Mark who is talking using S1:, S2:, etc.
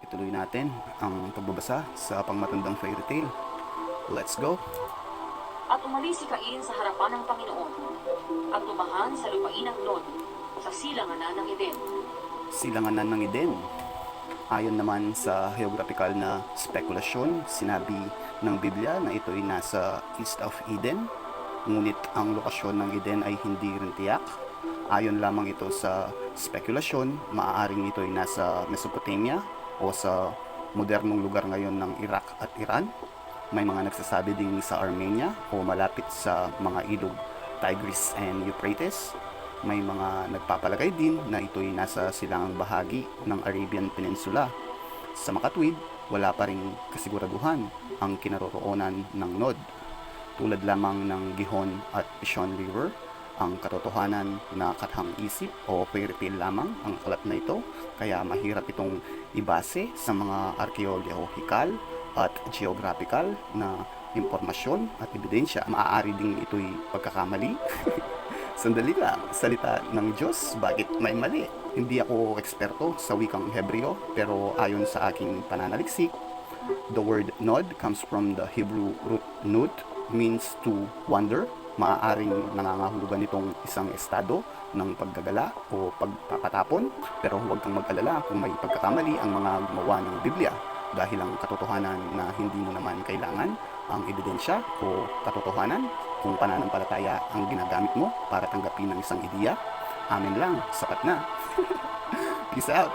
S1: Ituloy natin ang pagbabasa sa pangmatandang fairy tale. Let's go!
S2: At umalis si Cain sa harapan ng Panginoon, at tumahan sa lupain ng Nod, sa silanganan ng Eden.
S1: Silanganan ng Eden. Ayon naman sa geographical na spekulasyon, sinabi ng Biblia na ito'y nasa east of Eden, ngunit ang lokasyon ng Eden ay hindi rin tiyak. Ayon lamang ito sa spekulasyon, maaaring ito'y nasa Mesopotamia o sa modernong lugar ngayon ng Iraq at Iran. May mga nagsasabi ding sa Armenia o malapit sa mga ilog Tigris and Euphrates. May mga nagpapalagay din na ito'y nasa silangang bahagi ng Arabian Peninsula. Sa makatwid, wala pa ring kasiguraduhan ang kinaroroonan ng Nod. Tulad lamang ng Gihon at Pishon River, ang katotohanan na kathang isip o fairy tale lamang ang aklat na ito, kaya mahirap itong ibase sa mga arkeolohikal at geographical na impormasyon at ebidensya. Maaari ding ito'y pagkakamali. Sandali lang, salita ng Diyos, bakit may mali? Hindi ako eksperto sa wikang Hebreo, pero ayon sa aking pananaliksik, the word nod comes from the Hebrew root nud, means to wander. Maaaring nangangahulugan itong isang estado ng paggagala o pagpapatapon, pero huwag kang mag-alala kung may pagkakamali ang mga gumawa ng Biblia, dahil ang katotohanan na hindi mo naman kailangan ang ebidensya o katotohanan kung pananampalataya ang ginagamit mo para tanggapin ng isang ideya. Amen lang, sapat na. Peace out!